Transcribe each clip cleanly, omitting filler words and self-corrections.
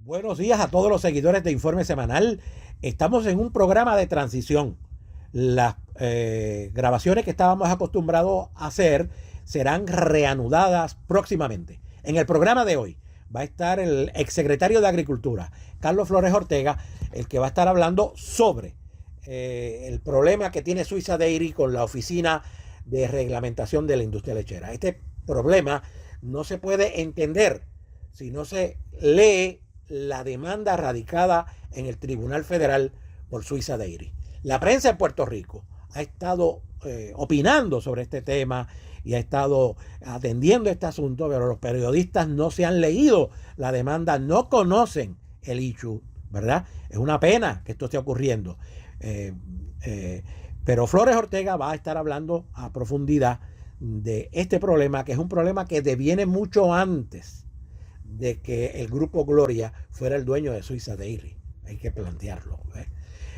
Buenos días a todos los seguidores de Informe Semanal. Estamos en un programa de transición. Las grabaciones que estábamos acostumbrados a hacer serán reanudadas próximamente. En el programa de hoy va a estar el exsecretario de Agricultura, Carlos Flores Ortega, el que va a estar hablando sobre el problema que tiene Suiza Dairy con la Oficina de Reglamentación de la Industria Lechera. Este problema no se puede entender si no se lee la demanda radicada en el Tribunal Federal por Suiza Dairy. La prensa en Puerto Rico ha estado opinando sobre este tema y ha estado atendiendo este asunto, pero los periodistas no se han leído la demanda, no conocen el issue, ¿verdad? Es una pena que esto esté ocurriendo. Pero Flores Ortega va a estar hablando a profundidad de este problema, que es un problema que deviene mucho antes de que el Grupo Gloria fuera el dueño de Suiza Dairy. Hay que plantearlo.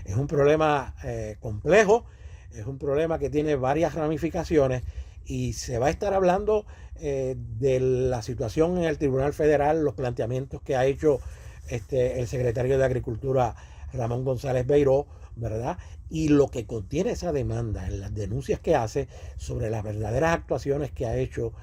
Es un problema complejo, es un problema que tiene varias ramificaciones y se va a estar hablando de la situación en el Tribunal Federal, los planteamientos que ha hecho el secretario de Agricultura, Ramón González Beiró, ¿verdad? Y lo que contiene esa demanda, en las denuncias que hace sobre las verdaderas actuaciones que ha hecho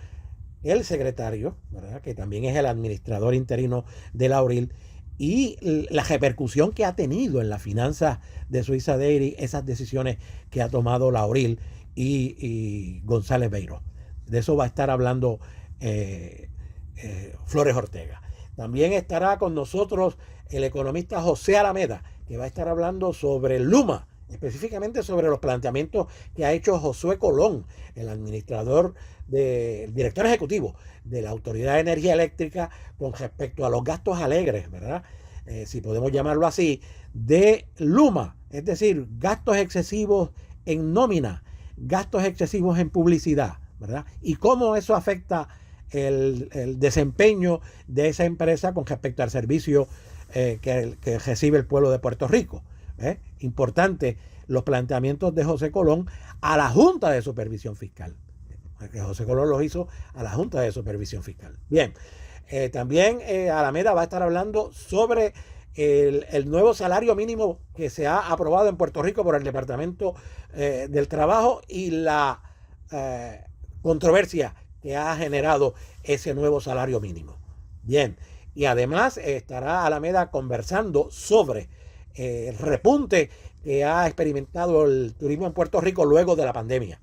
el secretario, ¿verdad?, que también es el administrador interino de la Auril, y la repercusión que ha tenido en las finanzas de Suiza Dairy esas decisiones que ha tomado la Auril y González Beiró. De eso va a estar hablando Flores Ortega. También estará con nosotros el economista José Alameda, que va a estar hablando sobre Luma, específicamente sobre los planteamientos que ha hecho Josué Colón, el director ejecutivo de la Autoridad de Energía Eléctrica, con respecto a los gastos alegres, ¿verdad? Si podemos llamarlo así, de Luma, es decir, gastos excesivos en nómina, gastos excesivos en publicidad, ¿verdad? Y cómo eso afecta el desempeño de esa empresa con respecto al servicio que recibe el pueblo de Puerto Rico. Importante los planteamientos de José Colón a la Junta de Supervisión Fiscal, que José Colón los hizo a la Junta de Supervisión Fiscal. Bien, también Alameda va a estar hablando sobre el nuevo salario mínimo que se ha aprobado en Puerto Rico por el Departamento del Trabajo y la controversia que ha generado ese nuevo salario mínimo. Bien, y además estará Alameda conversando sobre el repunte que ha experimentado el turismo en Puerto Rico luego de la pandemia.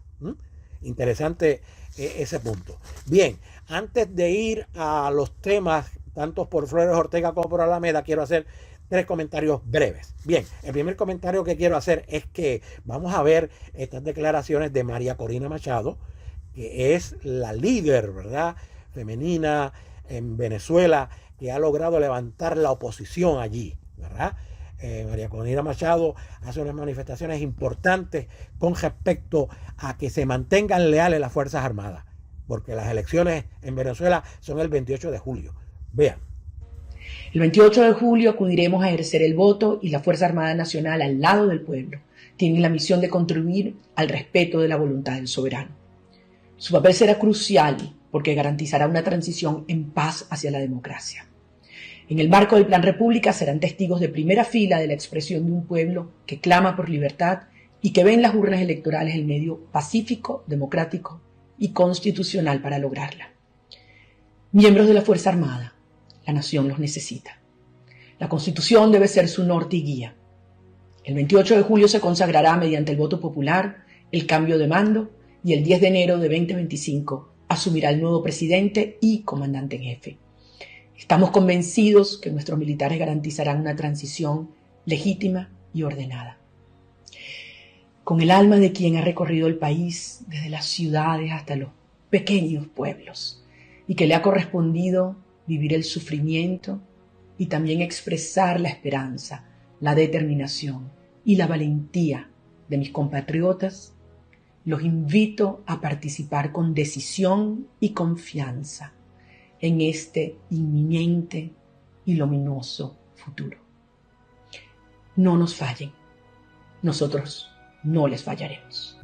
Interesante ese punto. Bien, antes de ir a los temas, tanto por Flores Ortega como por Alameda, quiero hacer 3 comentarios breves. Bien, el primer comentario que quiero hacer es que vamos a ver estas declaraciones de María Corina Machado, que es la líder, ¿verdad?, femenina en Venezuela, que ha logrado levantar la oposición allí, ¿verdad? María Corina Machado hace unas manifestaciones importantes con respecto a que se mantengan leales las Fuerzas Armadas, porque las elecciones en Venezuela son el 28 de julio. Vean. El 28 de julio acudiremos a ejercer el voto y la Fuerza Armada Nacional, al lado del pueblo, tiene la misión de contribuir al respeto de la voluntad del soberano. Su papel será crucial porque garantizará una transición en paz hacia la democracia. En el marco del Plan República serán testigos de primera fila de la expresión de un pueblo que clama por libertad y que ve en las urnas electorales el medio pacífico, democrático y constitucional para lograrla. Miembros de la Fuerza Armada, la nación los necesita. La Constitución debe ser su norte y guía. El 28 de julio se consagrará mediante el voto popular el cambio de mando y el 10 de enero de 2025 asumirá el nuevo presidente y comandante en jefe. Estamos convencidos que nuestros militares garantizarán una transición legítima y ordenada. Con el alma de quien ha recorrido el país, desde las ciudades hasta los pequeños pueblos, y que le ha correspondido vivir el sufrimiento y también expresar la esperanza, la determinación y la valentía de mis compatriotas, los invito a participar con decisión y confianza en este inminente y luminoso futuro. No nos fallen, nosotros no les fallaremos.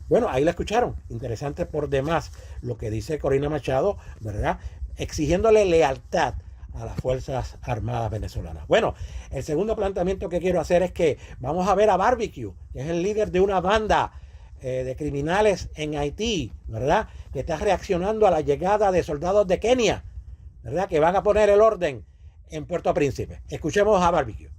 Bueno, ahí la escucharon. Interesante por demás lo que dice Corina Machado, ¿verdad? Exigiéndole lealtad a las Fuerzas Armadas venezolanas. Bueno, el segundo planteamiento que quiero hacer es que vamos a ver a Barbecue, que es el líder de una banda de criminales en Haití, ¿verdad? Que está reaccionando a la llegada de soldados de Kenia, ¿verdad? Que van a poner el orden en Puerto Príncipe. Escuchemos a Barbecue.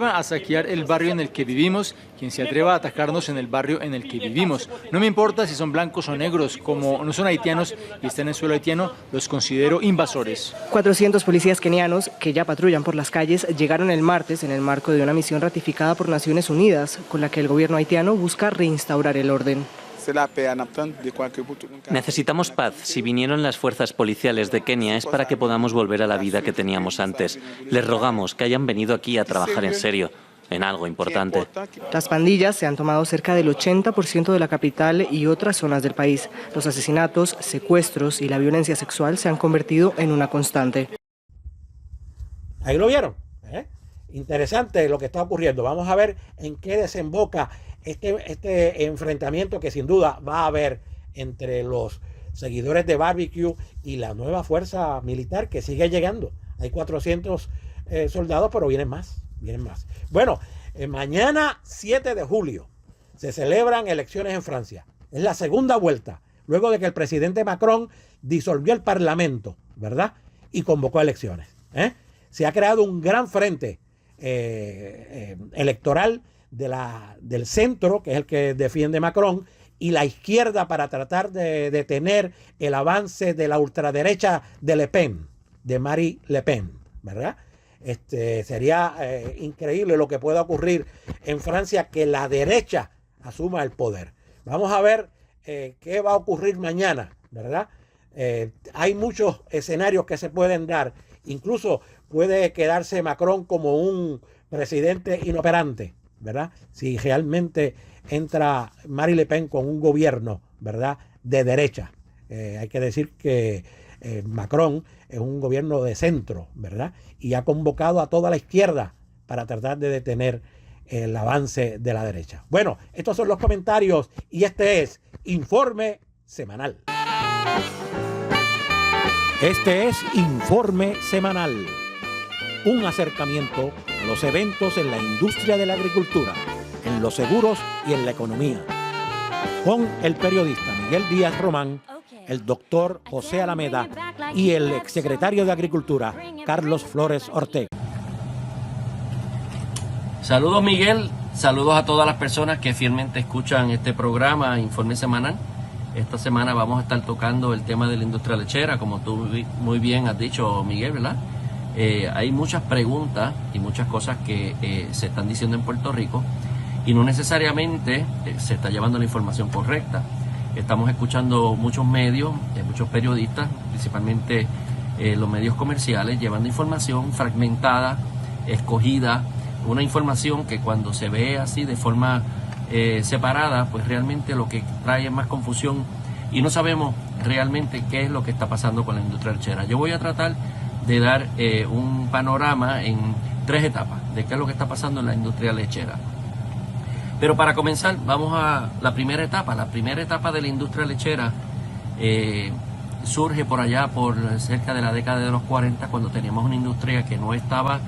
A saquear el barrio en el que vivimos, quien se atreva a atacarnos en el barrio en el que vivimos. No me importa si son blancos o negros, como no son haitianos y están en suelo haitiano, los considero invasores. 400 policías kenianos que ya patrullan por las calles llegaron el martes en el marco de una misión ratificada por Naciones Unidas, con la que el gobierno haitiano busca reinstaurar el orden. Necesitamos paz. Si vinieron las fuerzas policiales de Kenia es para que podamos volver a la vida que teníamos antes. Les rogamos que hayan venido aquí a trabajar en serio, en algo importante. Las pandillas se han tomado cerca del 80% de la capital y otras zonas del país. Los asesinatos, secuestros y la violencia sexual se han convertido en una constante. Ahí lo vieron, ¿eh? Interesante lo que está ocurriendo. Vamos a ver en qué desemboca este enfrentamiento que sin duda va a haber entre los seguidores de Barbecue y la nueva fuerza militar que sigue llegando. Hay 400 soldados, pero vienen más. Bueno, mañana 7 de julio se celebran elecciones en Francia. Es la segunda vuelta, luego de que el presidente Macron disolvió el Parlamento, ¿verdad? Y convocó elecciones. Se ha creado un gran frente electoral del centro, que es el que defiende Macron, y la izquierda para tratar de detener el avance de la ultraderecha de Le Pen, de Marine Le Pen, ¿verdad? Sería increíble lo que pueda ocurrir en Francia, que la derecha asuma el poder. Vamos a ver qué va a ocurrir mañana, ¿verdad? Hay muchos escenarios que se pueden dar. Incluso puede quedarse Macron como un presidente inoperante, ¿verdad? Si realmente entra Marine Le Pen con un gobierno, ¿verdad?, de derecha. Hay que decir que Macron es un gobierno de centro, ¿verdad? Y ha convocado a toda la izquierda para tratar de detener el avance de la derecha. Bueno, estos son los comentarios y este es Informe Semanal. Este es Informe Semanal, un acercamiento a los eventos en la industria de la agricultura, en los seguros y en la economía, con el periodista Miguel Díaz Román, el doctor José Alameda y el exsecretario de Agricultura, Carlos Flores Ortega. Saludos, Miguel, saludos a todas las personas que fielmente escuchan este programa Informe Semanal. Esta semana vamos a estar tocando el tema de la industria lechera, como tú muy bien has dicho, Miguel, ¿verdad? Hay muchas preguntas y muchas cosas que se están diciendo en Puerto Rico y no necesariamente se está llevando la información correcta. Estamos escuchando muchos medios, muchos periodistas, principalmente los medios comerciales, llevando información fragmentada, escogida, una información que cuando se ve así de forma separada, pues realmente lo que trae es más confusión y no sabemos realmente qué es lo que está pasando con la industria lechera. Yo voy a tratar de dar un panorama en 3 etapas de qué es lo que está pasando en la industria lechera. Pero para comenzar, vamos a la primera etapa. La primera etapa de la industria lechera surge por allá por cerca de la década de los 40, cuando teníamos una industria que no estaba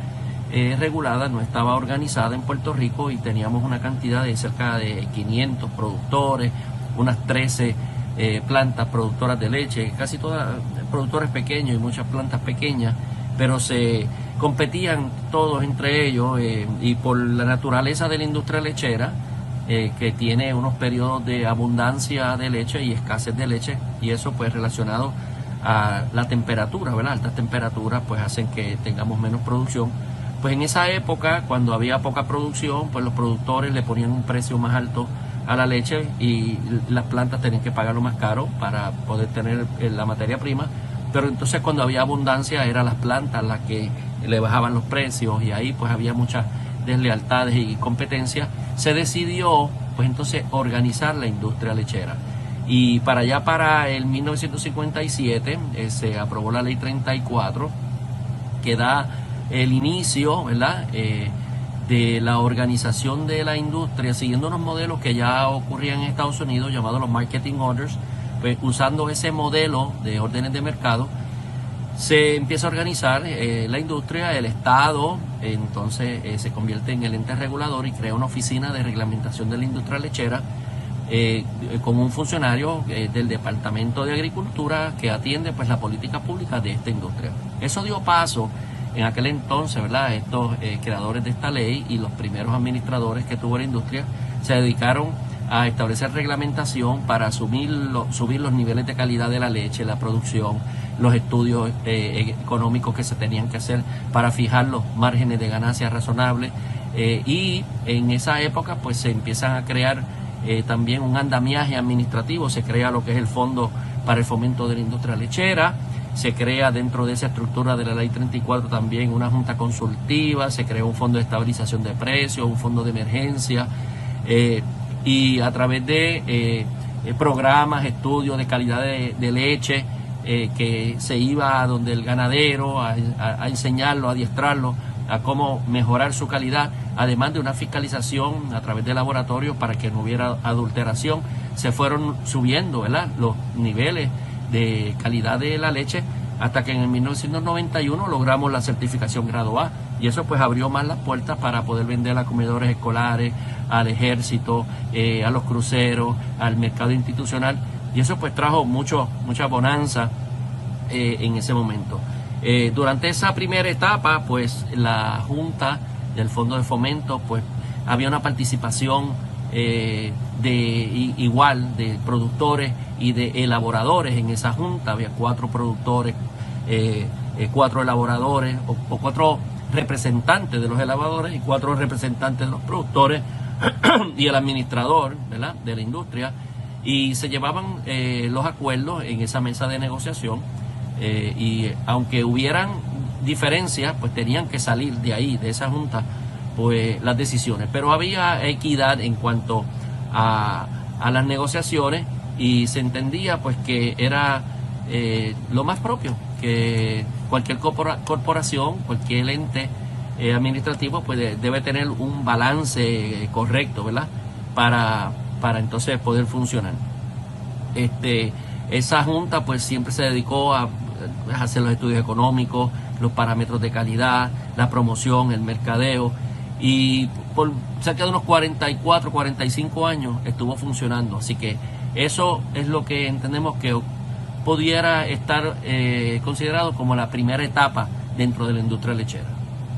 regulada, no estaba organizada en Puerto Rico y teníamos una cantidad de cerca de 500 productores, unas 13 plantas productoras de leche, casi todas productores pequeños y muchas plantas pequeñas, pero se competían todos entre ellos y por la naturaleza de la industria lechera, que tiene unos periodos de abundancia de leche y escasez de leche, y eso pues relacionado a la temperatura, ¿verdad? Altas temperaturas pues hacen que tengamos menos producción. Pues en esa época, cuando había poca producción, pues los productores le ponían un precio más alto a la leche y las plantas tenían que pagarlo más caro para poder tener la materia prima. Pero entonces cuando había abundancia eran las plantas las que le bajaban los precios y ahí pues había muchas deslealtades y competencia. Se decidió pues entonces organizar la industria lechera. Y para allá, para el 1957, se aprobó la ley 34 que da el inicio, ¿verdad?, de la organización de la industria siguiendo unos modelos que ya ocurrían en Estados Unidos llamados los marketing orders. Pues usando ese modelo de órdenes de mercado se empieza a organizar la industria, el Estado entonces se convierte en el ente regulador y crea una oficina de reglamentación de la industria lechera con un funcionario del Departamento de Agricultura que atiende pues la política pública de esta industria. Eso dio paso en aquel entonces, ¿verdad? Estos creadores de esta ley y los primeros administradores que tuvo la industria se dedicaron a establecer reglamentación para subir los niveles de calidad de la leche, la producción, los estudios económicos que se tenían que hacer para fijar los márgenes de ganancia razonables y en esa época pues se empiezan a crear también un andamiaje administrativo, se crea lo que es el Fondo para el Fomento de la Industria Lechera, se crea dentro de esa estructura de la Ley 34 también una junta consultiva, se creó un fondo de estabilización de precios, un fondo de emergencia y a través de programas, estudios de calidad de leche que se iba a donde el ganadero a enseñarlo, a adiestrarlo a cómo mejorar su calidad, además de una fiscalización a través de laboratorios para que no hubiera adulteración. Se fueron subiendo, ¿verdad?, los niveles de calidad de la leche hasta que en el 1991 logramos la certificación grado A y eso pues abrió más las puertas para poder vender a comedores escolares, al ejército, a los cruceros, al mercado institucional y eso pues trajo mucha bonanza en ese momento. Durante esa primera etapa pues la Junta del Fondo de Fomento pues había una participación igual de productores y de elaboradores en esa junta. Había 4 productores, 4 elaboradores o 4 representantes de los elaboradores y 4 representantes de los productores y el administrador, ¿verdad?, de la industria, y se llevaban los acuerdos en esa mesa de negociación y aunque hubieran diferencias pues tenían que salir de ahí, de esa junta, pues las decisiones, pero había equidad en cuanto a las negociaciones y se entendía pues que era lo más propio, que cualquier corporación, cualquier ente administrativo pues debe tener un balance correcto, ¿verdad?, para entonces poder funcionar. Esa junta pues siempre se dedicó a hacer los estudios económicos, los parámetros de calidad, la promoción, el mercadeo, y por cerca de unos 44, 45 años estuvo funcionando, así que eso es lo que entendemos que pudiera estar considerado como la primera etapa dentro de la industria lechera.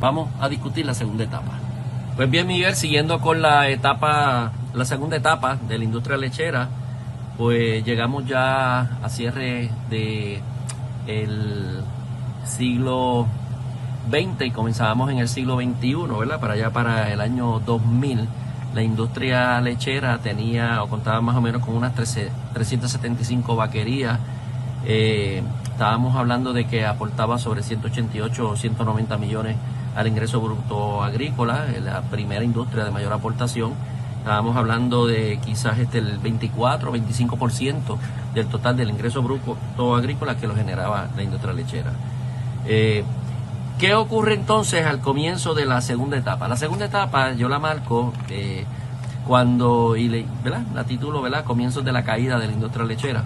Vamos a discutir la segunda etapa. Pues bien, Miguel, siguiendo con la segunda etapa de la industria lechera, pues llegamos ya a cierre de el siglo XX y comenzábamos en el siglo XXI, ¿verdad? Para allá, para el año 2000, la industria lechera tenía o contaba más o menos con unas 375 vaquerías. Estábamos hablando de que aportaba sobre 188 o 190 millones al ingreso bruto agrícola, la primera industria de mayor aportación. Estábamos hablando de quizás el 24 o 25% del total del ingreso bruto agrícola que lo generaba la industria lechera. ¿Qué ocurre entonces al comienzo de la segunda etapa? La segunda etapa yo la marco cuando, ¿verdad?, la titulo, ¿verdad?, comienzos de la caída de la industria lechera.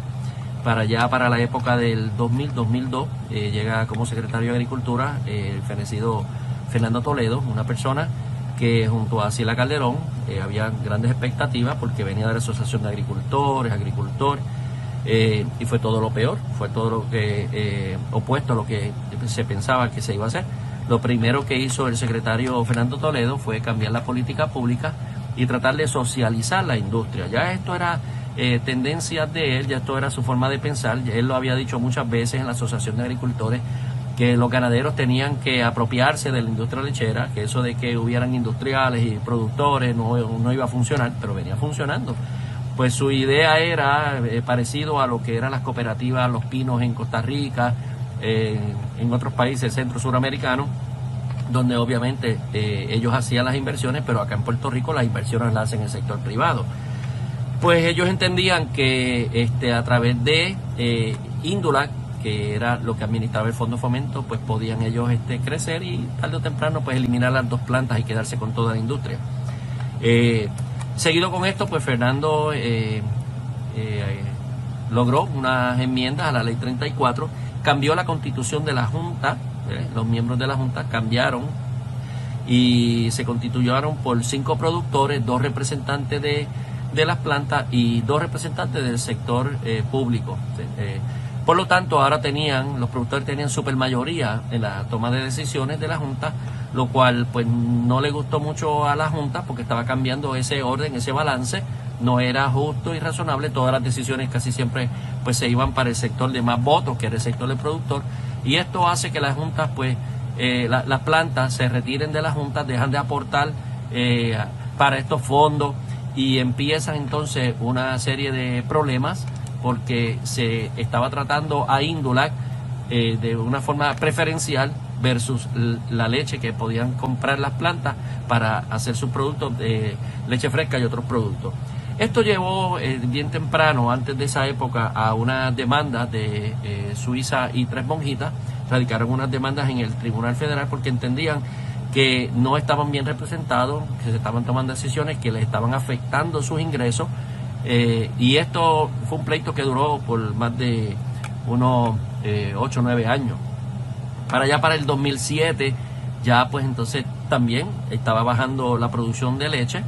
Para la época del 2000-2002 llega como secretario de Agricultura el fenecido Fernando Toledo, una persona que junto a Sila Calderón había grandes expectativas porque venía de la Asociación de Agricultor, y fue todo lo peor, fue todo lo que opuesto a lo que se pensaba que se iba a hacer. Lo primero que hizo el secretario Fernando Toledo fue cambiar la política pública y tratar de socializar la industria. Ya esto era tendencias de él, ya esto era su forma de pensar. Él lo había dicho muchas veces en la Asociación de Agricultores, que los ganaderos tenían que apropiarse de la industria lechera, que eso de que hubieran industriales y productores no iba a funcionar, pero venía funcionando. Pues su idea era parecido a lo que eran las cooperativas Los Pinos en Costa Rica, en otros países centro-suramericanos, donde obviamente ellos hacían las inversiones, pero acá en Puerto Rico las inversiones las hacen el sector privado. Pues ellos entendían que a través de Indulac, que era lo que administraba el Fondo de Fomento, pues podían ellos crecer y tarde o temprano pues eliminar las 2 plantas y quedarse con toda la industria. Seguido con esto, pues Fernando logró unas enmiendas a la Ley 34 cambió la constitución de la Junta, los miembros de la Junta cambiaron y se constituyeron por 5 productores, 2 representantes de las plantas y 2 representantes del sector público. Por lo tanto, ahora los productores tenían supermayoría en la toma de decisiones de la Junta, lo cual pues no le gustó mucho a la Junta porque estaba cambiando ese orden, ese balance. No era justo y razonable, todas las decisiones casi siempre pues se iban para el sector de más votos, que era el sector del productor, y esto hace que las juntas pues las plantas se retiren de las juntas, dejan de aportar para estos fondos y empiezan entonces una serie de problemas porque se estaba tratando a Indulac de una forma preferencial versus la leche que podían comprar las plantas para hacer sus productos de leche fresca y otros productos. Esto llevó bien temprano, antes de esa época, a una demanda de Suiza y Tres Monjitas. Radicaron unas demandas en el Tribunal Federal porque entendían que no estaban bien representados, que se estaban tomando decisiones que les estaban afectando sus ingresos. Y esto fue un pleito que duró por más de unos 8 o 9 años. Para el 2007, ya pues entonces también estaba bajando la producción de leche.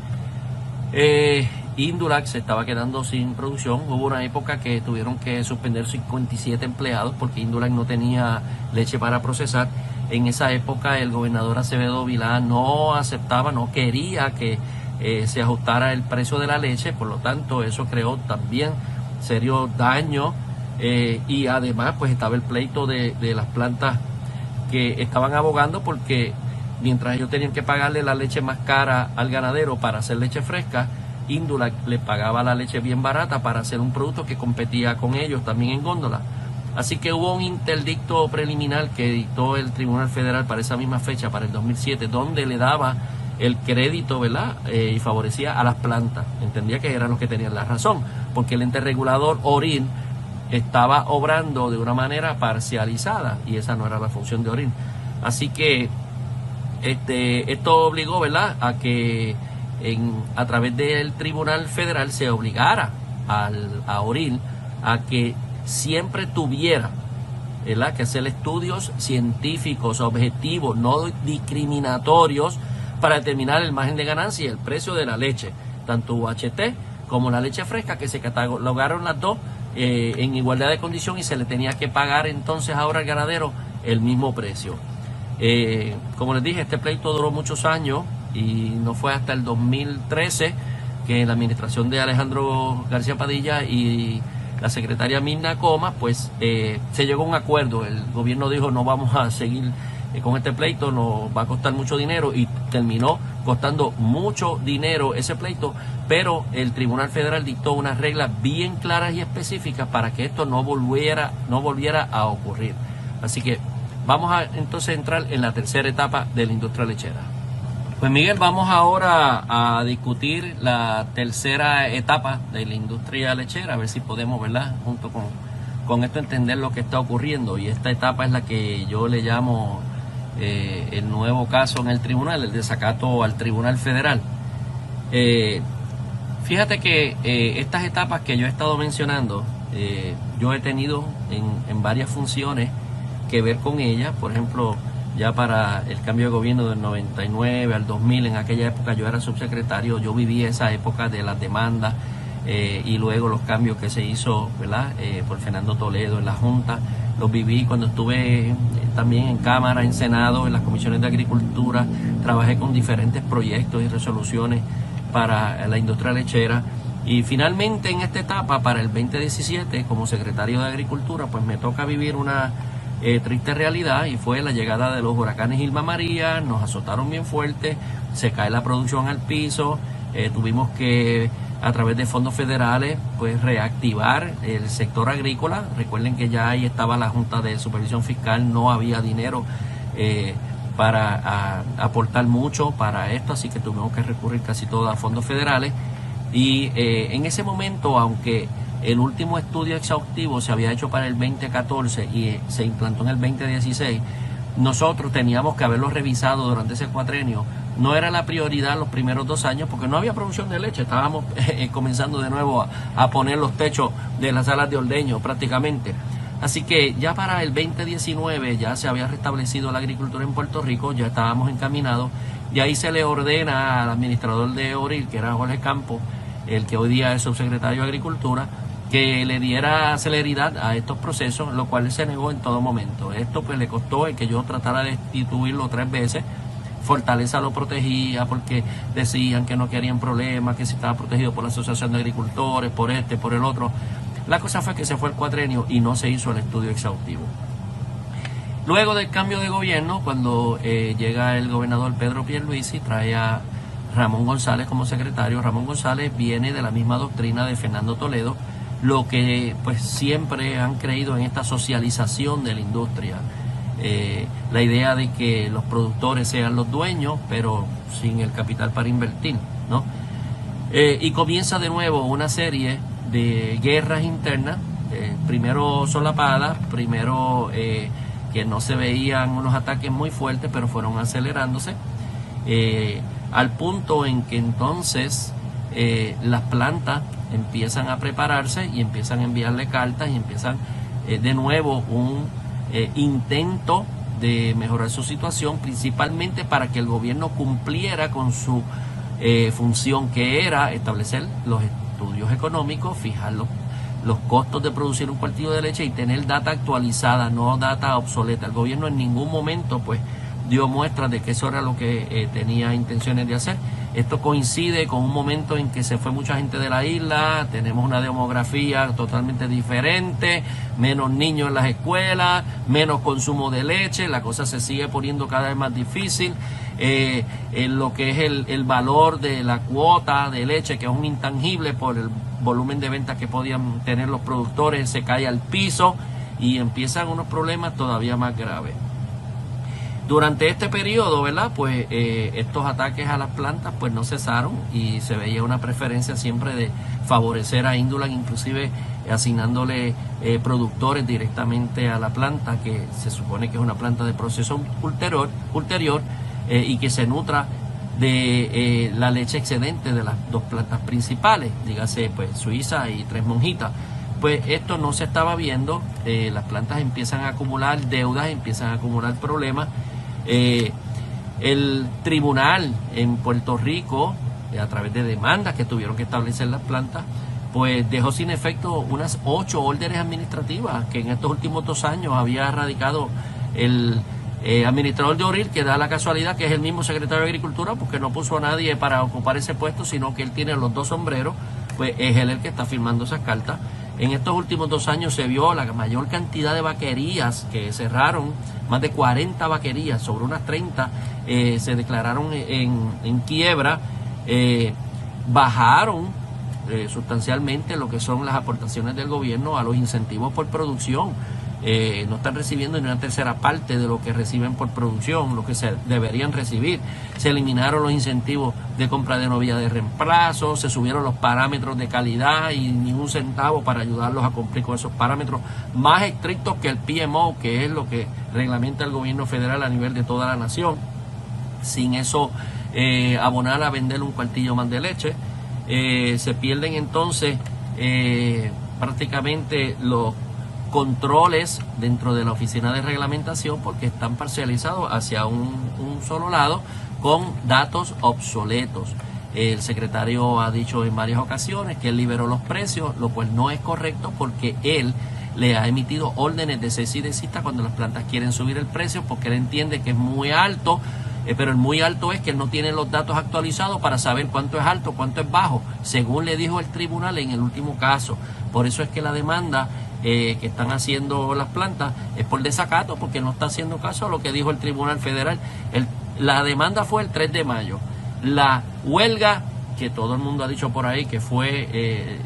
Indulac se estaba quedando sin producción. Hubo una época que tuvieron que suspender 57 empleados porque Indulac no tenía leche para procesar. En esa época el gobernador Acevedo Vilá no aceptaba, no quería que se ajustara el precio de la leche, por lo tanto eso creó también serios daños y además pues estaba el pleito de las plantas que estaban abogando porque mientras ellos tenían que pagarle la leche más cara al ganadero para hacer leche fresca, Indulac le pagaba la leche bien barata para hacer un producto que competía con ellos también en góndola. Así que hubo un interdicto preliminar que dictó el Tribunal Federal para esa misma fecha, para el 2007, donde le daba el crédito, ¿verdad? Y favorecía a las plantas. Entendía que eran los que tenían la razón, porque el ente regulador ORIN estaba obrando de una manera parcializada y esa no era la función de ORIN. Así que esto obligó, ¿verdad?, a que a través del Tribunal Federal se obligara a ORIN a que siempre tuviera, ¿verdad?, que hacer estudios científicos, objetivos, no discriminatorios para determinar el margen de ganancia y el precio de la leche, tanto UHT como la leche fresca, que se catalogaron las dos en igualdad de condición y se le tenía que pagar entonces ahora al ganadero el mismo precio. Como les dije, este pleito duró muchos años y no fue hasta el 2013 que la administración de Alejandro García Padilla y la secretaria Mirna Coma pues se llegó a un acuerdo. El gobierno dijo no vamos a seguir con este pleito, nos va a costar mucho dinero y terminó costando mucho dinero ese pleito, pero el Tribunal Federal dictó unas reglas bien claras y específicas para que esto no volviera a ocurrir. Así que vamos a entonces entrar en la tercera etapa de la industria lechera. Pues Miguel, vamos ahora a discutir la tercera etapa de la industria lechera, a ver si podemos, ¿verdad?, junto con esto entender lo que está ocurriendo. Y esta etapa es la que yo le llamo el nuevo caso en el tribunal, el desacato al Tribunal Federal. Fíjate que estas etapas que yo he estado mencionando, yo he tenido en varias funciones que ver con ellas. Por ejemplo, ya para el cambio de gobierno del 99 al 2000, en aquella época yo era subsecretario, yo viví esa época de las demandas y luego los cambios que se hizo, ¿verdad?, por Fernando Toledo en la Junta. Los viví cuando estuve también en Cámara, en Senado, en las comisiones de Agricultura. Trabajé con diferentes proyectos y resoluciones para la industria lechera. Y finalmente en esta etapa, para el 2017, como secretario de Agricultura, pues me toca vivir una triste realidad, y fue la llegada de los huracanes Irma María. Nos azotaron bien fuerte, se cae la producción al piso, tuvimos que a través de fondos federales pues reactivar el sector agrícola. Recuerden que ya ahí estaba la Junta de Supervisión Fiscal, no había dinero para aportar mucho para esto, así que tuvimos que recurrir casi todo a fondos federales. Y en ese momento, aunque el último estudio exhaustivo se había hecho para el 2014 y se implantó en el 2016, nosotros teníamos que haberlo revisado durante ese cuatrenio. No era la prioridad los primeros 2 años porque no había producción de leche. Estábamos comenzando de nuevo a poner los techos de las salas de ordeño prácticamente. Así que ya para el 2019 ya se había restablecido la agricultura en Puerto Rico, ya estábamos encaminados, y ahí se le ordena al administrador de Oril, que era Jorge Campos, el que hoy día es subsecretario de Agricultura, que le diera celeridad a estos procesos, lo cual se negó en todo momento. Esto pues le costó el que yo tratara de destituirlo 3 veces. Fortaleza lo protegía porque decían que no querían problemas, que si estaba protegido por la Asociación de Agricultores, por este, por el otro. La cosa fue que se fue el cuatrenio y no se hizo el estudio exhaustivo. Luego del cambio de gobierno, cuando llega el gobernador Pedro Pierluisi, trae a Ramón González como secretario. Ramón González viene de la misma doctrina de Fernando Toledo, lo que pues siempre han creído en esta socialización de la industria. La idea de que los productores sean los dueños, pero sin el capital para invertir, ¿no? Y comienza de nuevo una serie de guerras internas, primero solapadas, primero que no se veían unos ataques muy fuertes, pero fueron acelerándose, al punto en que entonces las plantas empiezan a prepararse y empiezan a enviarle cartas y empiezan de nuevo un intento de mejorar su situación, principalmente para que el gobierno cumpliera con su función, que era establecer los estudios económicos, fijar los costos de producir un cuartillo de leche y tener data actualizada, no data obsoleta. El gobierno en ningún momento pues dio muestras de que eso era lo que tenía intenciones de hacer. Esto coincide con un momento en que se fue mucha gente de la isla, tenemos una demografía totalmente diferente, menos niños en las escuelas, menos consumo de leche, la cosa se sigue poniendo cada vez más difícil. En lo que es el valor de la cuota de leche, que es un intangible por el volumen de ventas que podían tener los productores, se cae al piso y empiezan unos problemas todavía más graves. Durante este periodo, ¿verdad? Pues estos ataques a las plantas pues no cesaron y se veía una preferencia siempre de favorecer a Indulan, inclusive asignándole productores directamente a la planta, que se supone que es una planta de proceso ulterior y que se nutra de la leche excedente de las 2 plantas principales, dígase pues Suiza y Tres Monjitas. Pues esto no se estaba viendo, las plantas empiezan a acumular deudas, empiezan a acumular problemas. El tribunal en Puerto Rico, a través de demandas que tuvieron que establecer las plantas, pues dejó sin efecto unas 8 órdenes administrativas que en estos últimos 2 años había radicado el administrador de Oril, que da la casualidad que es el mismo secretario de Agricultura, porque no puso a nadie para ocupar ese puesto, sino que él tiene los 2 sombreros, pues es él el que está firmando esas cartas. En estos últimos 2 años se vio la mayor cantidad de vaquerías que cerraron, más de 40 vaquerías, sobre unas 30 se declararon en quiebra, bajaron sustancialmente lo que son las aportaciones del gobierno a los incentivos por producción. No están recibiendo ni una tercera parte de lo que reciben por producción, lo que se deberían recibir. Se eliminaron los incentivos de compra de novilla de reemplazo, se subieron los parámetros de calidad y ni un centavo para ayudarlos a cumplir con esos parámetros más estrictos que el PMO, que es lo que reglamenta el gobierno federal a nivel de toda la nación. Sin eso abonar a vender un cuartillo más de leche. Se pierden entonces prácticamente los controles dentro de la oficina de reglamentación, porque están parcializados hacia un solo lado con datos obsoletos. El secretario ha dicho en varias ocasiones que él liberó los precios, lo cual no es correcto, porque él le ha emitido órdenes de cese y desista cuando las plantas quieren subir el precio, porque él entiende que es muy alto, pero el muy alto es que él no tiene los datos actualizados para saber cuánto es alto, cuánto es bajo, según le dijo el tribunal en el último caso. Por eso es que la demanda que están haciendo las plantas es por desacato, porque no está haciendo caso a lo que dijo el Tribunal Federal. La demanda fue el 3 de mayo. La huelga, que todo el mundo ha dicho por ahí que fue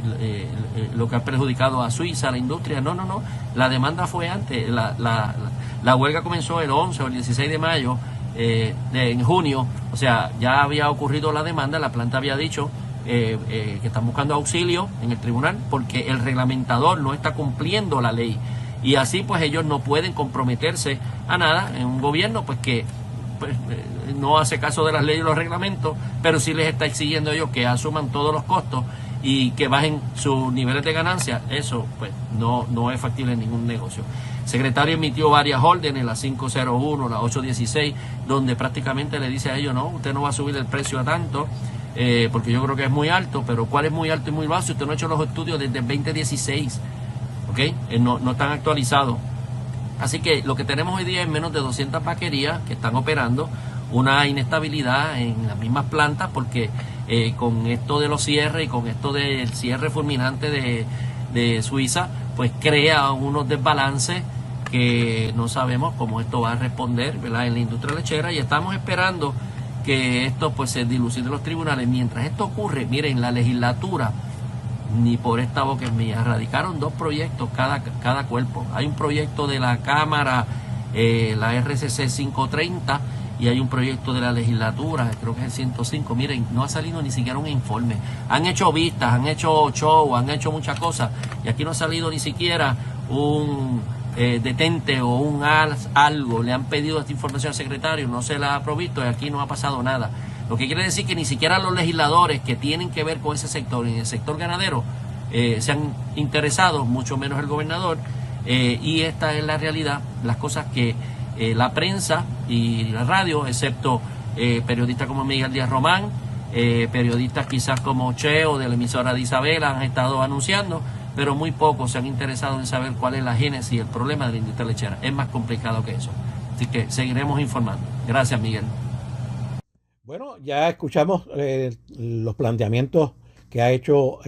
lo que ha perjudicado a Suiza, a la industria, no. La demanda fue antes. La huelga comenzó el 11 o el 16 de mayo, en junio. O sea, ya había ocurrido la demanda, la planta había dicho que están buscando auxilio en el tribunal porque el reglamentador no está cumpliendo la ley, y así pues ellos no pueden comprometerse a nada en un gobierno pues que no hace caso de las leyes y los reglamentos, pero sí les está exigiendo a ellos que asuman todos los costos y que bajen sus niveles de ganancia, eso pues no es factible en ningún negocio. El secretario emitió varias órdenes, la 501, la 816, donde prácticamente le dice a ellos, no, usted no va a subir el precio a tanto, porque yo creo que es muy alto, pero ¿cuál es muy alto y muy bajo? Si usted no ha hecho los estudios desde el 2016, ¿ok? No están actualizados. Así que lo que tenemos hoy día es menos de 200 vaquerías que están operando, una inestabilidad en las mismas plantas, porque con esto de los cierres y con esto del cierre fulminante de Suiza, pues crea unos desbalances que no sabemos cómo esto va a responder, ¿verdad?, en la industria lechera, y estamos esperando que esto pues se dilucide en los tribunales. Mientras esto ocurre, miren, la legislatura, ni por esta boca es mía, radicaron 2 proyectos cada cuerpo. Hay un proyecto de la Cámara, la RCC 530, y hay un proyecto de la legislatura, creo que es el 105. Miren, no ha salido ni siquiera un informe. Han hecho vistas, han hecho show, han hecho muchas cosas, y aquí no ha salido ni siquiera un detente o un algo. Le han pedido esta información al secretario, no se la ha provisto, y aquí no ha pasado nada. Lo que quiere decir que ni siquiera los legisladores que tienen que ver con ese sector, y el sector ganadero, se han interesado, mucho menos el gobernador, y esta es la realidad, las cosas que la prensa y la radio, excepto periodistas como Miguel Díaz Román, periodistas quizás como Cheo de la emisora de Isabela, han estado anunciando, pero muy pocos se han interesado en saber cuál es la génesis y el problema de la industria lechera. Es más complicado que eso. Así que seguiremos informando. Gracias, Miguel. Bueno, ya escuchamos los planteamientos que ha hecho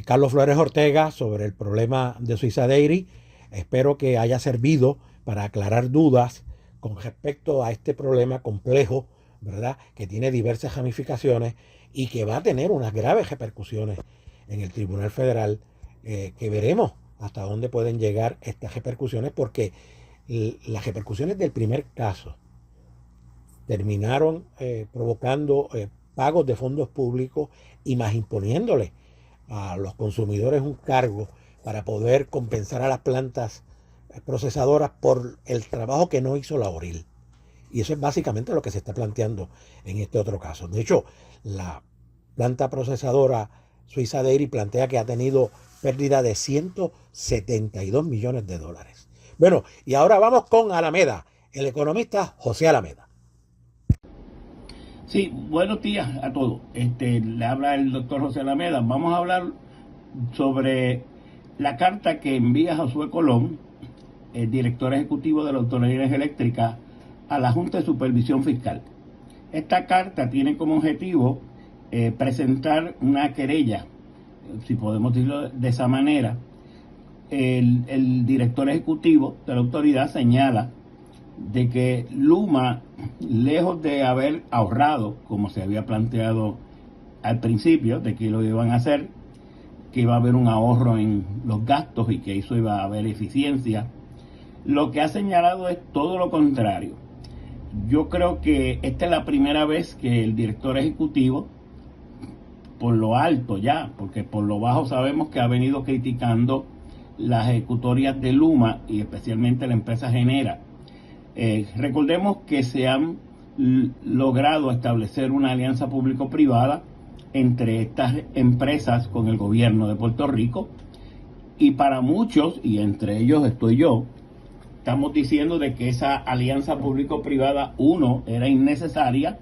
Carlos Flores Ortega sobre el problema de Suiza Dairy. Espero que haya servido para aclarar dudas con respecto a este problema complejo, ¿verdad?, que tiene diversas ramificaciones y que va a tener unas graves repercusiones en el Tribunal Federal, que veremos hasta dónde pueden llegar estas repercusiones, porque las repercusiones del primer caso terminaron provocando pagos de fondos públicos y más imponiéndole a los consumidores un cargo para poder compensar a las plantas procesadoras por el trabajo que no hizo la ORIL. Y eso es básicamente lo que se está planteando en este otro caso. De hecho, la planta procesadora Suiza Dairy plantea que ha tenido pérdida de 172 millones de dólares. Bueno, y ahora vamos con Alameda, el economista José Alameda. Sí, buenos días a todos. Le habla el doctor José Alameda. Vamos a hablar sobre la carta que envía Josué Colón, el director ejecutivo de la Autoridad de Energía Eléctrica, a la Junta de Supervisión Fiscal. Esta carta tiene como objetivo presentar una querella, si podemos decirlo de esa manera. El director ejecutivo de la autoridad señala de que Luma, lejos de haber ahorrado, como se había planteado al principio, de que lo iban a hacer, que iba a haber un ahorro en los gastos y que eso iba a haber eficiencia, lo que ha señalado es todo lo contrario. Yo creo que esta es la primera vez que el director ejecutivo, por lo alto ya, porque por lo bajo sabemos que ha venido criticando las ejecutorias de Luma y especialmente la empresa Genera. Recordemos que se han logrado establecer una alianza público-privada entre estas empresas con el gobierno de Puerto Rico, y para muchos, y entre ellos estoy yo, estamos diciendo de que esa alianza público-privada, 1, era innecesaria,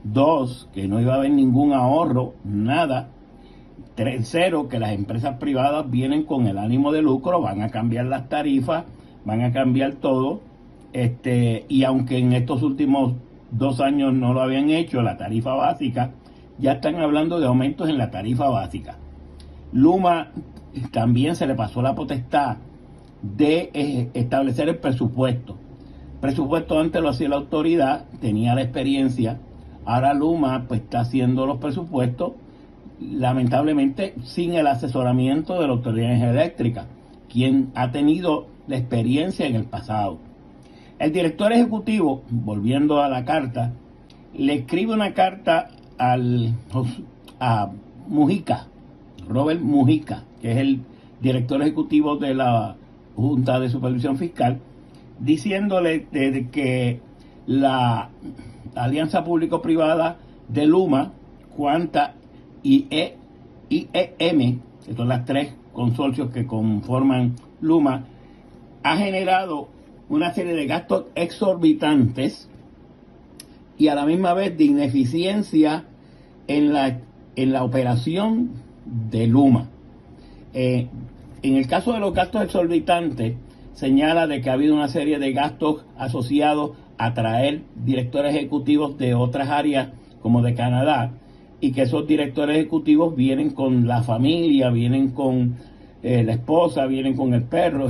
2, que no iba a haber ningún ahorro, nada, 3, que las empresas privadas vienen con el ánimo de lucro, van a cambiar las tarifas, van a cambiar todo, y aunque en estos últimos 2 años no lo habían hecho, la tarifa básica, ya están hablando de aumentos en la tarifa básica. Luma también se le pasó la potestad de establecer el presupuesto. Presupuesto antes lo hacía la autoridad, tenía la experiencia. Ahora Luma pues está haciendo los presupuestos, lamentablemente sin el asesoramiento de la Autoridad de Energía Eléctrica, quien ha tenido la experiencia en el pasado. El director ejecutivo, volviendo a la carta, le escribe una carta a Mujica, Robert Mujica, que es el director ejecutivo de la Junta de Supervisión Fiscal, diciéndole de que la alianza público-privada de Luma, Quanta y IEM, que son las tres consorcios que conforman Luma, ha generado una serie de gastos exorbitantes y a la misma vez de ineficiencia en la operación de Luma. En el caso de los gastos exorbitantes, señala de que ha habido una serie de gastos asociados a traer directores ejecutivos de otras áreas como de Canadá, y que esos directores ejecutivos vienen con la familia, vienen con la esposa, vienen con el perro,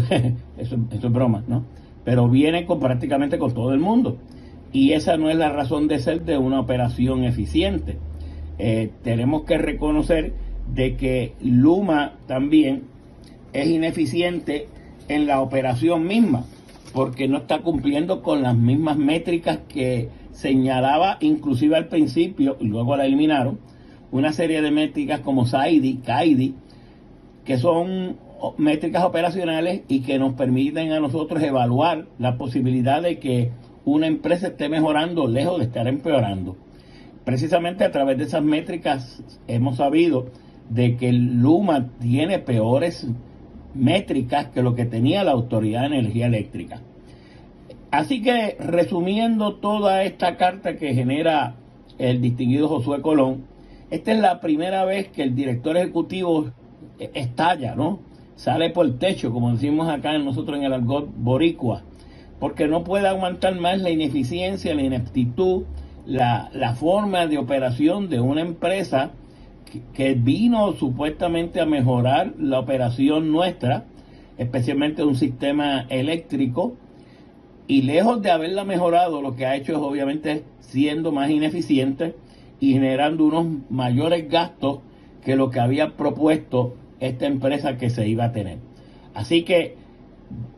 eso es broma, ¿no? Pero vienen prácticamente con todo el mundo. Y esa no es la razón de ser de una operación eficiente. Tenemos que reconocer de que Luma también es ineficiente en la operación misma, porque no está cumpliendo con las mismas métricas que señalaba inclusive al principio, y luego la eliminaron, una serie de métricas como CAIDI, que son métricas operacionales y que nos permiten a nosotros evaluar la posibilidad de que una empresa esté mejorando lejos de estar empeorando. Precisamente a través de esas métricas hemos sabido de que Luma tiene peores métricas que lo que tenía la Autoridad de Energía Eléctrica. Así que, resumiendo toda esta carta que genera el distinguido Josué Colón, esta es la primera vez que el director ejecutivo estalla, ¿no? Sale por el techo, como decimos acá nosotros en el argot boricua, porque no puede aguantar más la ineficiencia, la ineptitud, la forma de operación de una empresa que vino supuestamente a mejorar la operación nuestra, especialmente un sistema eléctrico, y lejos de haberla mejorado, lo que ha hecho es obviamente siendo más ineficiente y generando unos mayores gastos que lo que había propuesto esta empresa que se iba a tener. Así que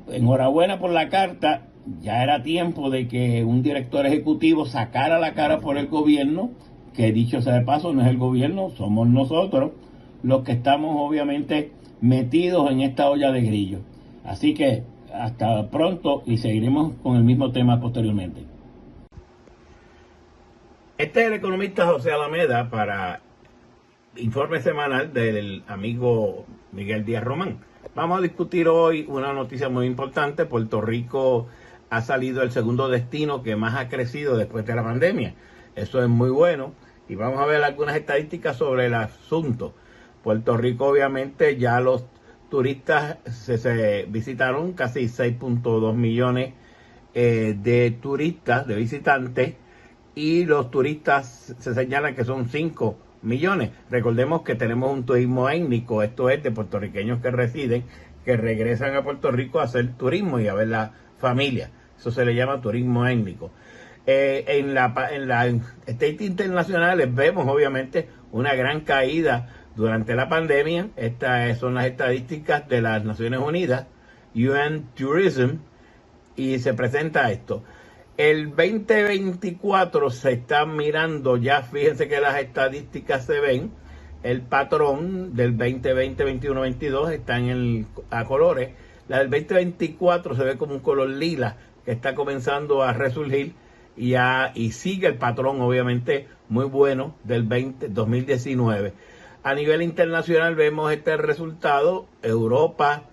enhorabuena por la carta. Ya era tiempo de que un director ejecutivo sacara la cara por el gobierno, que dicho sea de paso no es el gobierno, somos nosotros los que estamos obviamente metidos en esta olla de grillo. Así que hasta pronto y seguiremos con el mismo tema posteriormente. Este es el economista José Alameda para informe semanal del amigo Miguel Díaz Román. Vamos a discutir hoy una noticia muy importante. Puerto Rico ha salido el segundo destino que más ha crecido después de la pandemia. Eso es muy bueno y vamos a ver algunas estadísticas sobre el asunto. Puerto Rico obviamente ya los turistas se visitaron casi 6.2 millones de turistas, de visitantes, y los turistas se señalan que son 5 millones. Recordemos que tenemos un turismo étnico, esto es de puertorriqueños que residen, que regresan a Puerto Rico a hacer turismo y a ver la familia. Eso se le llama turismo étnico. En las estadísticas internacionales vemos obviamente una gran caída durante la pandemia. Estas son las estadísticas de las Naciones Unidas, UN Tourism, y se presenta esto. El 2024 se está mirando ya, fíjense que las estadísticas se ven, el patrón del 2020, 21, 22 está a colores. La del 2024 se ve como un color lila que está comenzando a resurgir y sigue el patrón obviamente muy bueno del 2019. A nivel internacional vemos este resultado. Europa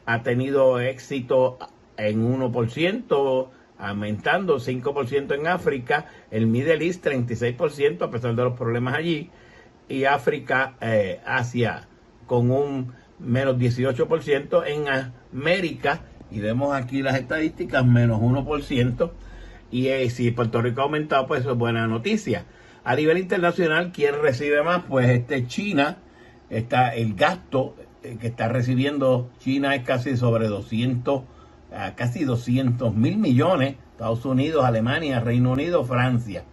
ha tenido éxito en 1%, aumentando 5% en África, el Middle East 36% a pesar de los problemas allí, y África, Asia con un menos 18%, en América, y vemos aquí las estadísticas, menos 1%, y si Puerto Rico ha aumentado, pues eso es buena noticia. A nivel internacional, ¿quién recibe más? Pues China, el gasto que está recibiendo China es casi sobre 200 mil millones, Estados Unidos, Alemania, Reino Unido, Francia.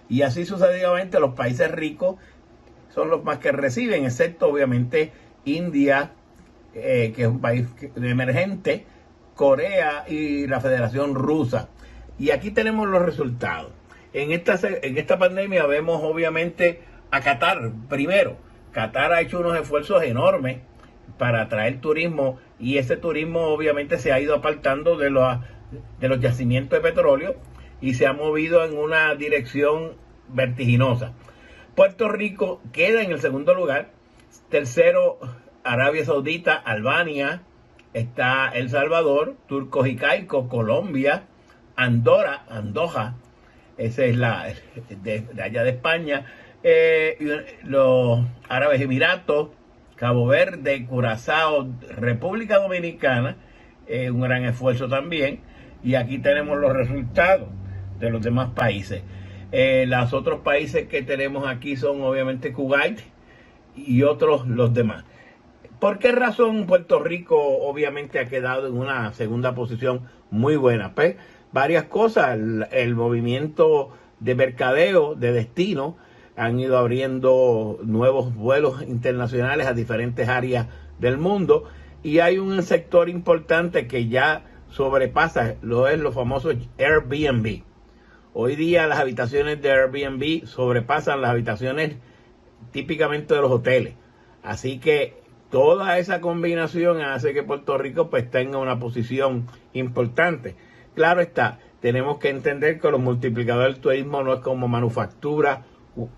Y así sucesivamente los países ricos son los más que reciben, excepto obviamente India, que es un país emergente, Corea y la Federación Rusa. Y aquí tenemos los resultados. En esta pandemia vemos obviamente a Qatar primero. Qatar ha hecho unos esfuerzos enormes para atraer turismo, y ese turismo obviamente se ha ido apartando de los yacimientos de petróleo y se ha movido en una dirección vertiginosa. Puerto Rico queda en el segundo lugar, Tercero, Arabia Saudita, Albania, está El Salvador, Turcos y Caicos, Colombia, Andorra, esa es la de allá de España, los Árabes Emiratos, Cabo Verde, Curazao, República Dominicana, un gran esfuerzo también, y aquí tenemos los resultados de los demás países. Los otros países que tenemos aquí son obviamente Kuwait y otros los demás. ¿Por qué razón Puerto Rico obviamente ha quedado en una segunda posición muy buena? Pues varias cosas, el movimiento de mercadeo, de destino, han ido abriendo nuevos vuelos internacionales a diferentes áreas del mundo, y hay un sector importante que ya sobrepasa los famosos Airbnb. Hoy día las habitaciones de Airbnb sobrepasan las habitaciones típicamente de los hoteles. Así que toda esa combinación hace que Puerto Rico pues tenga una posición importante. Claro está, tenemos que entender que los multiplicadores del turismo no es como manufactura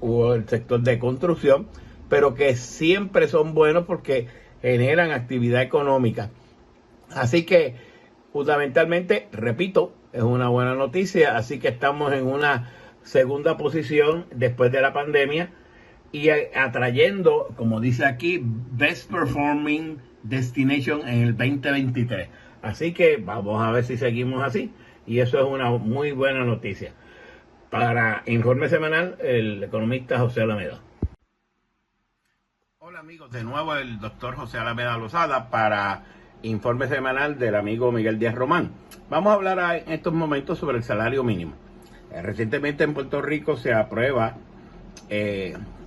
o el sector de construcción, pero que siempre son buenos porque generan actividad económica. Así que fundamentalmente, repito, es una buena noticia, así que estamos en una segunda posición después de la pandemia y atrayendo, como dice aquí, Best Performing Destination en el 2023. Así que vamos a ver si seguimos así, y eso es una muy buena noticia. Para Informe Semanal, el economista José Alameda. Hola amigos, de nuevo el doctor José Alameda Lozada para Informe Semanal del amigo Miguel Díaz Román. Vamos a hablar en estos momentos sobre el salario mínimo. Recientemente en Puerto Rico se aprueba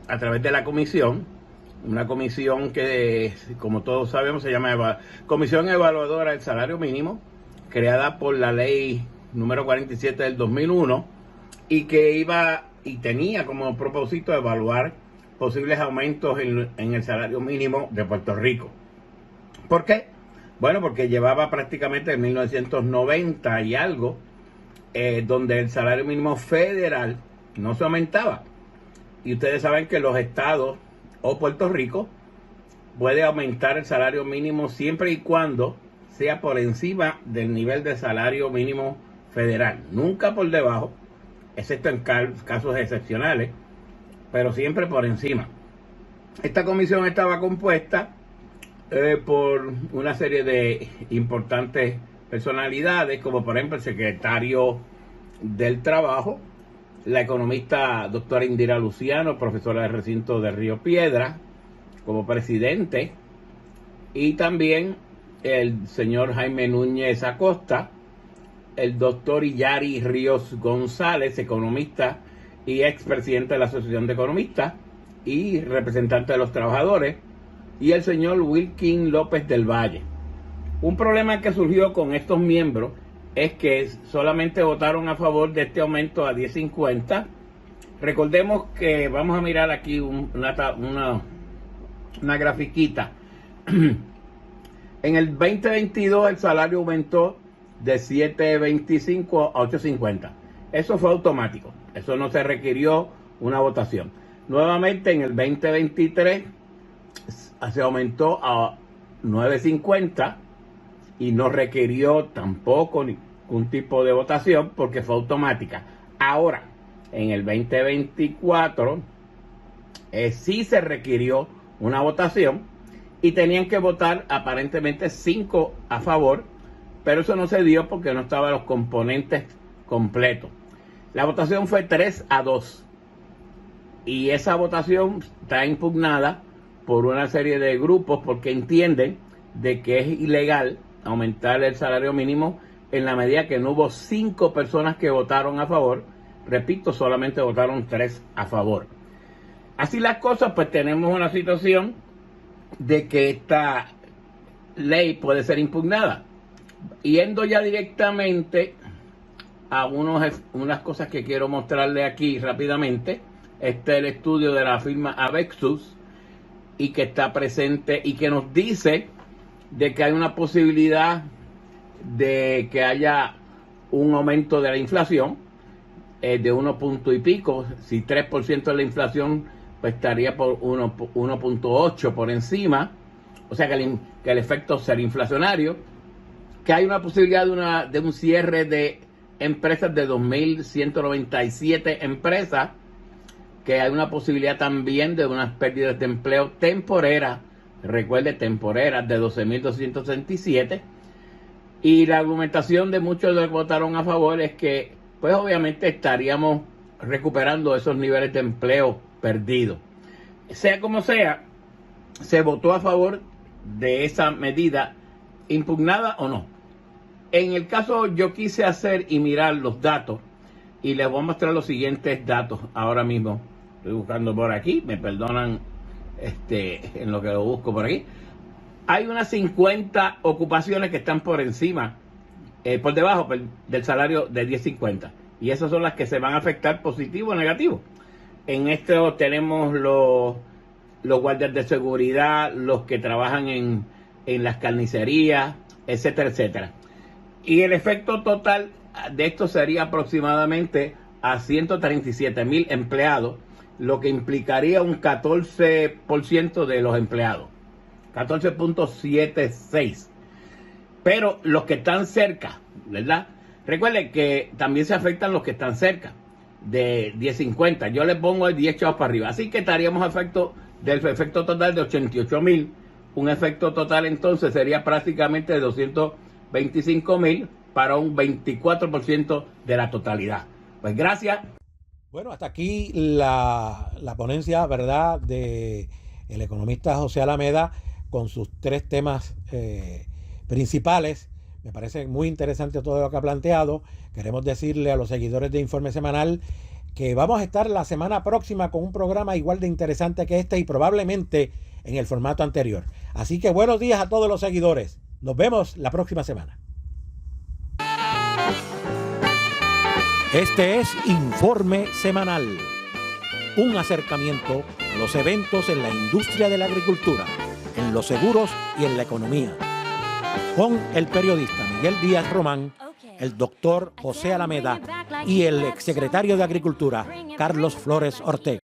a través de la comisión, una comisión que, como todos sabemos, se llama Comisión Evaluadora del Salario Mínimo, creada por la ley número 47 del 2001, y que tenía como propósito evaluar posibles aumentos en el salario mínimo de Puerto Rico. ¿Por qué? Bueno, porque llevaba prácticamente en 1990 y algo, donde el salario mínimo federal no se aumentaba. Y ustedes saben que los estados o Puerto Rico puede aumentar el salario mínimo siempre y cuando sea por encima del nivel de salario mínimo federal. Nunca por debajo, excepto en casos excepcionales, pero siempre por encima. Esta comisión estaba compuesta por una serie de importantes personalidades, como por ejemplo el secretario del Trabajo, la economista doctora Indira Luciano, profesora del recinto de Río Piedra, como presidente, y también el señor Jaime Núñez Acosta, el doctor Iyari Ríos González, economista y expresidente de la Asociación de Economistas y representante de los trabajadores, y el señor Wilkin López del Valle. Un problema que surgió con estos miembros es que solamente votaron a favor de este aumento a 10.50. Recordemos que vamos a mirar aquí una grafiquita. En el 2022 el salario aumentó de 7.25 a 8.50. Eso fue automático. Eso no se requirió una votación. Nuevamente en el 2023 se aumentó a 9.50 y no requirió tampoco ningún tipo de votación porque fue automática. Ahora, en el 2024 sí se requirió una votación y tenían que votar aparentemente 5 a favor, pero eso no se dio porque no estaban los componentes completos. La votación fue 3-2 y esa votación está impugnada por una serie de grupos porque entienden de que es ilegal aumentar el salario mínimo en la medida que no hubo 5 personas que votaron a favor. Repito, solamente votaron 3 a favor. Así las cosas, pues tenemos una situación de que esta ley puede ser impugnada. Yendo ya directamente a unas cosas que quiero mostrarle aquí rápidamente. Este es el estudio de la firma Avexus y que está presente y que nos dice de que hay una posibilidad de que haya un aumento de la inflación de 1 punto y pico. Si 3% es la inflación pues estaría por 1.8 por encima, o sea que el efecto sería inflacionario, que hay una posibilidad de un cierre de empresas de 2.197 empresas, que hay una posibilidad también de unas pérdidas de empleo temporeras, recuerde, temporeras de 12.267, y la argumentación de muchos de los que votaron a favor es que, pues obviamente estaríamos recuperando esos niveles de empleo perdidos. Sea como sea, se votó a favor de esa medida, impugnada o no. En el caso, yo quise hacer y mirar los datos, y les voy a mostrar los siguientes datos ahora mismo. Estoy buscando por aquí, me perdonan en lo que lo busco por aquí. Hay unas 50 ocupaciones que están por encima, por debajo del salario de 10.50. Y esas son las que se van a afectar positivo o negativo. En esto tenemos los guardias de seguridad, los que trabajan en las carnicerías, etcétera, etcétera. Y el efecto total de esto sería aproximadamente a 137.000 empleados, lo que implicaría un 14% de los empleados. 14.76. Pero los que están cerca, ¿verdad? Recuerden que también se afectan los que están cerca de 10.50. Yo les pongo el 10 chavos para arriba. Así que estaríamos del efecto total de 88.000. Un efecto total entonces sería prácticamente de 225.000 para un 24% de la totalidad. Pues gracias. Bueno, hasta aquí la ponencia, ¿verdad?, de el economista José Alameda, con sus 3 temas principales. Me parece muy interesante todo lo que ha planteado. Queremos decirle a los seguidores de Informe Semanal que vamos a estar la semana próxima con un programa igual de interesante que este y probablemente en el formato anterior. Así que buenos días a todos los seguidores. Nos vemos la próxima semana. Este es Informe Semanal, un acercamiento a los eventos en la industria de la agricultura, en los seguros y en la economía, con el periodista Miguel Díaz Román, el doctor José Alameda y el exsecretario de Agricultura, Carlos Flores Ortega.